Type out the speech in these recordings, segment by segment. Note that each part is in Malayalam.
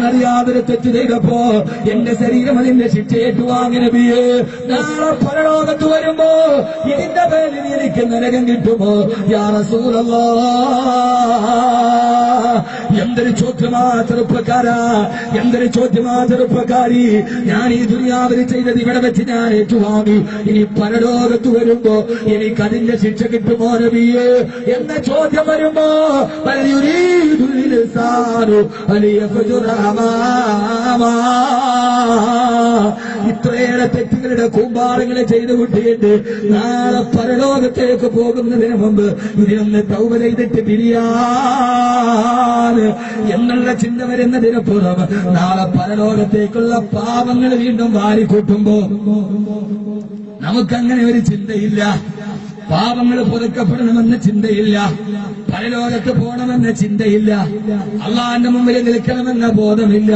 ഞാനറിയാതൊരു തെറ്റ് ചെയ്തപ്പോ എന്റെ ശരീരം അതിന്റെ ശിക്ഷ ഏറ്റുവാങ്ങി നബിയേ. നാളെ പരലോകത്ത് വരുമ്പോ ഇതിന്റെ പേരിൽ എനിക്ക് നരകം കിട്ടുമോ യാ റസൂലല്ലാഹ്? എന്തൊരു ചോദ്യമാ ചെറുപ്പക്കാരാ, എന്തൊരു ചോദ്യമാ ചെറുപ്പക്കാരി. ഞാൻ ഈ ദുനിയാവിൽ ചെയ്തത് ഇവിടെ വെച്ച് ഞാൻ ഏറ്റുവാങ്ങി, ഇനി പരലോകത്ത് വരുമ്പോ എനിക്ക് അതിന്റെ ശിക്ഷ കിട്ടുമോ നബിയേ എന്ന ചോദ്യം വരുമ്പോ ഇത്രയേറെ തെറ്റുകളുടെ കൂമ്പാരങ്ങളെ ചെയ്തു കുട്ടിയുണ്ട്. നാളെ പരലോകത്തേക്ക് പോകുന്നതിന് മുമ്പ് ഇതിനൊന്ന് തൗബ ചെയ്തിട്ട് പിരിയാൻ എന്നുള്ള ചിന്ത വരുന്നതിനപ്പുറം നാളെ പരലോകത്തേക്കുള്ള പാപങ്ങൾ വീണ്ടും വാരിക്കൂട്ടുമ്പോ നമുക്കങ്ങനെ ഒരു ചിന്തയില്ല. പാപങ്ങൾ പുതുക്കപ്പെടണമെന്ന ചിന്തയില്ല, പരലോകത്ത് പോകണമെന്ന ചിന്തയില്ല, അള്ളാന്റെ മുമ്പിൽ നിൽക്കണമെന്ന ബോധമില്ല,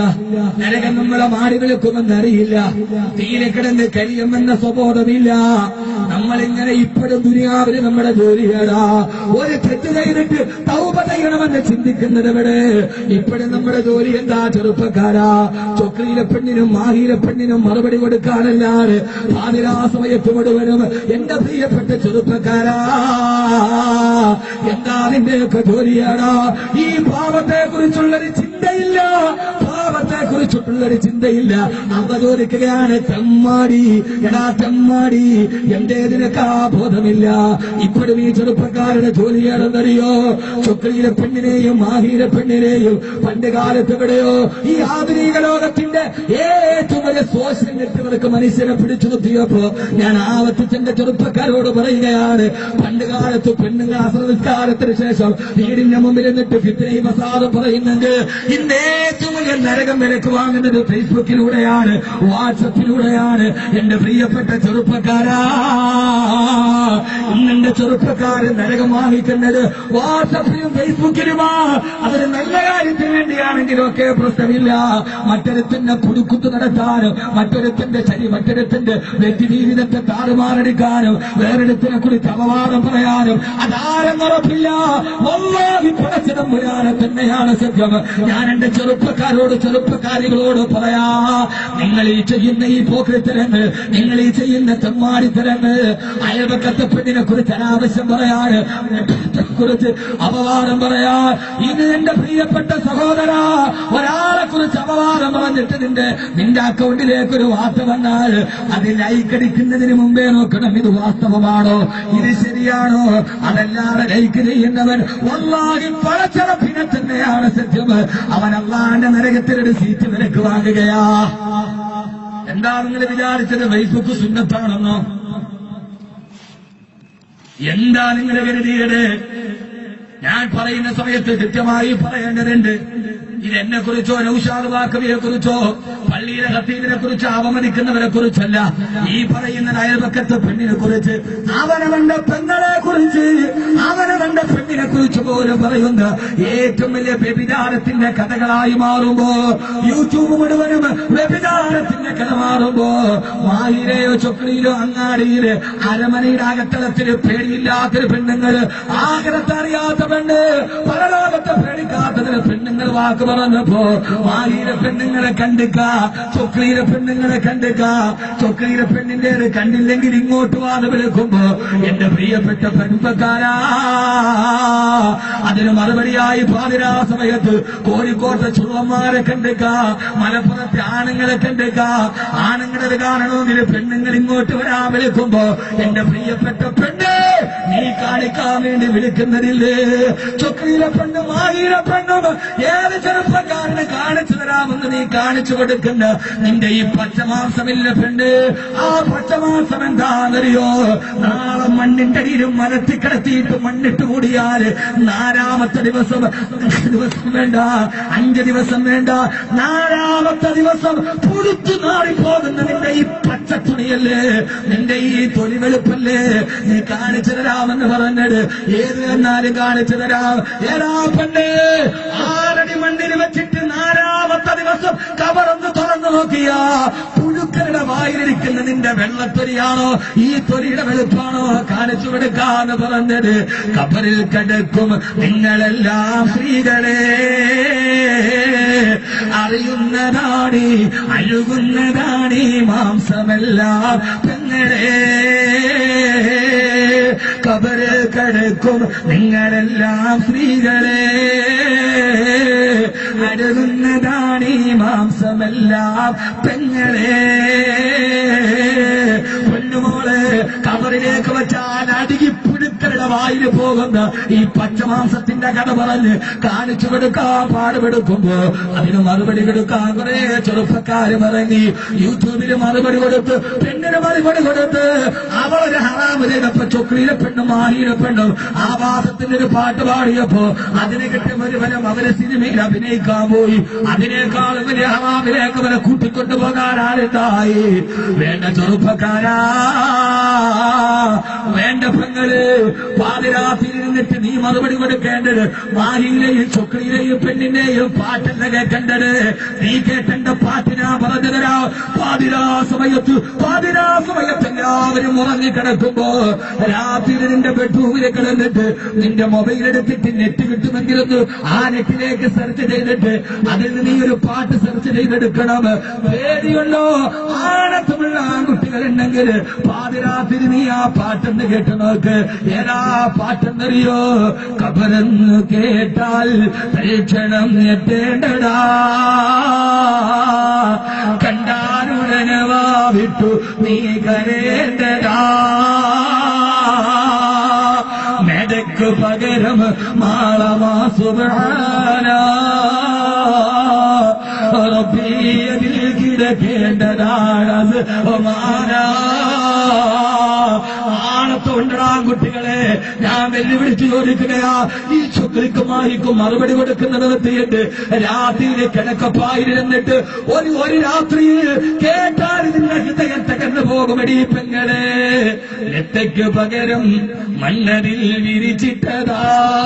നരകം നമ്മളെ മാറി വിളിക്കുമെന്നറിയില്ല, തീരെ കിടന്ന് കഴിയുമെന്ന സ്വബോധമില്ല. നമ്മളിങ്ങനെ ഇപ്പോഴും ദുനിയാവിന് നമ്മുടെ ജോലിയാടാ. ഒരു തെറ്റ് ചെയ്തിട്ട് തൗബ ചെയ്യണമെന്ന് ചിന്തിക്കുന്നത് ഇവിടെ. ഇപ്പോഴും നമ്മുടെ ജോലി എന്താ ചെറുപ്പക്കാരാ? ചൊക്രിയിലെ പെണ്ണിനും മാഹിയിലെ പെണ്ണിനും മറുപടി കൊടുക്കാനല്ലാതെ പാതിരാ സമയത്ത് മുഴുവനും എന്റെ പ്രിയപ്പെട്ട ചെറുപ്പക്കാരാ എന്താ നിന്റെയൊക്കെ ജോലിയാടാ? ഈ പാപത്തെ കുറിച്ചുള്ളൊരു ചിന്തയില്ല, പാപത്തെ കുറിച്ചിട്ടുള്ളൊരു ചിന്തയില്ല. അവ ചോദിക്കുകയാണ്, തെമ്മാടി എടാ തെമ്മാടി, എന്റേതിനൊക്കെ ആ ബോധമില്ല. ഇപ്പോഴും ഈ ചെറുപ്പക്കാരുടെ ജോലിയാണെന്നറിയോ? ചൊക്രിയിലെ പെണ്ണിനെയും മാഹിയിലെ പെണ്ണിനെയും പണ്ട് കാലത്ത് എവിടെയോ ഈ ആധുനിക ലോകത്തിന്റെ ഏറ്റവും വലിയ സോഷ്യൽ നെറ്റ്വർക്ക് മനുഷ്യനെ പിടിച്ചു നിർത്തിയപ്പോ ഞാൻ ആവർത്തിച്ചെന്റെ ചെറുപ്പക്കാരോട് പറയുകയാണ്, പണ്ട് കാലത്ത് പെണ്ണുങ്ങൾ അസ്രനിസ്കാരത്തിന് ശേഷം വീടിന്റെ മുമ്പിൽ നിന്നിട്ട് ഫിത്നയും ഫസാദും പറയുന്നുണ്ട്. ഇന്ന് ഏറ്റവും വലിയ നരകം വിലക്ക് വാങ്ങുന്നത് ഫേസ്ബുക്കിലൂടെയാണ്, വാട്സപ്പിലൂടെയാണ്. എന്റെ പ്രിയപ്പെട്ട ചെറുപ്പക്കാരാ, ഇന്നെന്റെ ചെറുപ്പക്കാരൻ നരകം വാങ്ങിക്കുന്നത് വാട്സപ്പിലും ഫേസ്ബുക്കിലുമാ. അതൊരു നല്ല കാര്യത്തിന് വേണ്ടിയാണെങ്കിലും ഒക്കെ പ്രശ്നമില്ല. മറ്റൊരുത്തിന്റെ പുതുക്കുത്ത് നടത്താനും മറ്റൊരുത്തിന്റെ മറ്റൊരുത്തിന്റെ വ്യക്തി ജീവിതത്തെ താറുമാറെടുക്കാനും വേറൊരുത്തിനെ കുറിച്ച് അപവാദം പറയാനും അതാരും ഉറപ്പില്ല. വല്ലാഹി പടച്ചതം മുരാനെ തന്നെയാണ് സത്യം. ഞാൻ എന്റെ ചെറുപ്പക്കാരോട് ചെറുപ്പക്കാരികളോട് പറയാ, നിങ്ങൾ ഈ ചെയ്യുന്ന ഈ പോക്രിത്തരങ്ങൾ, നിങ്ങൾ ഈ ചെയ്യുന്ന തെമ്മാടിത്തരങ്ങൾ, അയൽപക്കത്തെ പെണ്ണിനെ കുറിച്ച് അനാവശ്യം പറയാൻ, കുറിച്ച് അപവാദം പറയാ. ഇത് എന്റെ പ്രിയപ്പെട്ട സഹോദര, ഒരാളെ കുറിച്ച് അപവാദം പറഞ്ഞിട്ട് നിന്റെ അക്കൗണ്ടിലേക്ക് ഒരു വാർത്ത വന്നാൽ അത് ലൈക്ക് അടിക്കുന്നതിന് മുമ്പേ നോക്കണം, ഇത് വാസ്തവമാണോ, ഇത് ശരിയാണോ. അതല്ലാതെ ലൈക്ക് ചെയ്യുന്നവൻ വല്ലാഹി പടച്ചറപ്പിനെ തന്നെയാണ് സത്യം. അവൻ അള്ളാന്റെ നരകത്തിലൊരു സീറ്റ് വിലക്ക് വാങ്ങുകയാ. എന്താ നിങ്ങൾ വിചാരിച്ചത് ഫേസ്ബുക്ക് സുന്നത്താണെന്നോ? എന്താ നിങ്ങൾ കരുതിയത്? ഞാൻ പറയുന്ന സമയത്ത് കൃത്യമായി പറയേണ്ടതുണ്ട്. ഇതെന്നെ കുറിച്ചോ നൗഷാദ് വാക്കവിയെ കുറിച്ചോ പള്ളിയിലെ ഖത്തീബിനെ കുറിച്ച് അവമതിക്കുന്നവരെ കുറിച്ചല്ല. ഈ പറയുന്ന അയൽപക്കത്തെ പെണ്ണിനെ കുറിച്ച്, അവനവന്റെ പെങ്ങളെ കുറിച്ച്, അവനവന്റെ പെണ്ണിനെ കുറിച്ച് പോലും പറയുന്ന ഏറ്റവും വലിയ വ്യഭിചാരത്തിന്റെ കഥകളായി മാറുമ്പോ, യൂട്യൂബ് മുഴുവനും വ്യഭിചാരത്തിന്റെ കഥ മാറുമ്പോ, മാഹിയിലെയോ ചൊക്രിയിലോ അങ്ങാടിയില് അരമനയുടെ അകത്തളത്തില് പേടിയില്ലാത്തൊരു പെണ്ണുങ്ങള്, ആഗ്രഹത്തെ അറിയാത്ത പെണ്ണ്, പരലോകത്തെ പേടിക്കാത്തതിന് പെണ്ണുങ്ങൾ വാക്ക് പറഞ്ഞപ്പോ മാഹിയിലെ പെണ്ണുങ്ങളെ കണ്ടിക്ക, ചൊക്രിയിലെ പെണ്ണുങ്ങളെ കണ്ടിക്ക, ചൊക്രിയിലെ പെണ്ണിന്റെ കണ്ടില്ലെങ്കിൽ ഇങ്ങോട്ട് വാന്ന് വിളിക്കുമ്പോ എന്റെ പ്രിയപ്പെട്ട പെൺപക്കാരാ, അതിന് മറുപടിയായി പാതിരാ സമയത്ത് കോഴിക്കോട്ടെ ചുള്ളന്മാരെ കണ്ടിക്ക, മലപ്പുറത്തെ ആണുങ്ങളെ കണ്ടിക്ക. ആണുങ്ങളത് കാണണമെങ്കിൽ പെണ്ണുങ്ങൾ ഇങ്ങോട്ട് വരാൻ വിളിക്കുമ്പോ എന്റെ പ്രിയപ്പെട്ട പെണ്ണ് നീ കാണിക്കാൻ വേണ്ടി വിളിക്കുന്നതില്ലേ? ചൊക്രിയിലെ പെണ്ണും മാഹിയിലെ പെണ്ണും ഏത് ചെറുപ്പക്കാരന് കാണിച്ചു തരാമെന്ന് നീ കാണിച്ചു കൊടുക്കുന്ന നിന്റെ ഈ പച്ചമാംസമില്ല പെണ്ണ്, ആ പച്ചമാംസം എന്താണെന്നറിയോ? നാളെ മണ്ണിന്റെ അടിയിലും മരത്തി കിടത്തിയിട്ട് മണ്ണിട്ട് കൂടിയാൽ 4-ാമത്തെ ദിവസം വേണ്ട, 5 ദിവസം വേണ്ട, 4-ാമത്തെ ദിവസം പുഴുത്തു നാറിപ്പോകുന്ന നിന്റെ ഈ പച്ച തുണിയല്ലേ, നിന്റെ ഈ തൊലി വെളുപ്പല്ലേ നീ കാണിച്ചു തരാമെന്ന് പറഞ്ഞത്? ഏത് എന്നാലും കാണിച്ചു തരാം. ഏതാ പെണ്ണ്? 6 അടി മണ്ണിൽ വെച്ചിട്ട് 4-ാമത്തെ ദിവസം കവറൊന്ന് തുറന്നു നോക്കിയ പുഴുക്കളുടെ വായിലിരിക്കുന്ന നിന്റെ വെള്ളത്തൊലിയാണോ ഈ തൊലിയുടെ വെളുപ്പാണോ കാണിച്ചു കൊടുക്കാന്ന് പറഞ്ഞത്? കബറിൽ കിടക്കും നിങ്ങളെല്ലാം സ്ത്രീകളെ, അറിയുന്നതാണ് അഴുകുന്നതാണ് മാംസമെല്ലാം പെങ്ങളെ. കബറ് കടക്കും നിങ്ങളെല്ലാം സ്ത്രീകളെ, അഴുകുന്നതാണ് മാംസമെല്ലാം പെങ്ങളെ. പൊന്നുമോള് കബറിലേക്ക് വച്ചാൽ അടുകി പുഴുക്കളുടെ വായിൽ പോകുന്ന ഈ പച്ചമാംസത്തിന്റെ കഥ പറഞ്ഞ് കാണിച്ചു കൊടുക്കാൻ പാടുപെടുക്കുമ്പോ അതിന് മറുപടി കൊടുക്കാൻ കുറെ ചെറുപ്പക്കാരും ഇറങ്ങി യൂട്യൂബിൽ മറുപടി കൊടുത്ത് പെണ്ണിന് മറുപടി കൊടുത്ത് അവളൊരു ഹറാമ് ചെയ്തപ്പോ ചൊക്ലിയിലെ പെണ്ണും മാഹിയിലെ പെണ്ണും ആവാസത്തിന്റെ ഒരു പാട്ട് പാടിയപ്പോ അതിനെ കിട്ടിയ ഒരു ഫലം അവരെ സിനിമയിൽ അഭിനയിക്കാൻ പോയി. അതിനേക്കാളും വലിയ ഹറാമിലേക്ക് അവരെ കൂട്ടിക്കൊണ്ടുപോകാൻ ആളുണ്ടായി. വേണ്ട ചെറുപ്പക്കാരാ, വേണ്ട പെങ്ങള്, പാതിരാത്രിയിൽ നിന്നിട്ട് നീ മറുപടി കൊടുക്കേണ്ടത് മാഹിയിലെയും ചൊക്ലിയിലെയും പെണ്ണിന്റെയും പാട്ടല്ല കേൾക്കേണ്ടത്. നീ കേട്ടേണ്ട പാട്ടിനാ പറഞ്ഞു തരാ. പാതിരാ സമയത്ത് എല്ലാവരും ഉറങ്ങിക്കിടക്കുമ്പോ രാത്രി നിന്റെ ബെഡ്റൂമിൽ കിടന്നിട്ട് നിന്റെ മൊബൈൽ എടുത്തിട്ട് നെറ്റ് കിട്ടുമെങ്കിലൊന്ന് ആ നെറ്റിലേക്ക് സെർച്ച് ചെയ്തിട്ട് അതിൽ നീ ഒരു പാട്ട് സെർച്ച് ചെയ്തെടുക്കണം. പേടിയുണ്ടോ? ആണത്തുമുള്ള ആൺകുട്ടികളുണ്ടെങ്കിൽ പാതിരാത്രി നീ ആ പാട്ടെന്ന് കേട്ട് നോക്ക്. ഏതാ പാട്ടെന്നറിയോ? കബറെന്ന് കേട്ടാൽ പരീക്ഷണം എത്തേണ്ടടാ, കണ്ടാലുടനെ വാവിട്ടു നീ കരേണ്ടടാ, മെടക്ക് പകരം മാളമാ സുബ്ഹാനാ റബ്ബിയതിൽ കിടക്കേണ്ടതാണ് ഒമാനാ. ആണത്തോണ്ടാകുട്ടികളെ ഞാൻ വെല്ലുവിളിച്ചു ചോദിക്കുകയാ, ഈ ചുക്ലിക്കും മാഹിക്കും മറുപടി കൊടുക്കുന്നത് നിർത്തിയിട്ട് രാത്രിയിൽ കിടക്കപ്പായിരുന്നിട്ട് ഒരു രാത്രിയിൽ കേട്ടാൽ നിന്റെ ഹൃദയം തകർന്നു പോകുമടി പെങ്ങളെ. നെത്തയ്ക്ക് പകരം മണ്ണതിൽ വിരിച്ചിട്ടതാ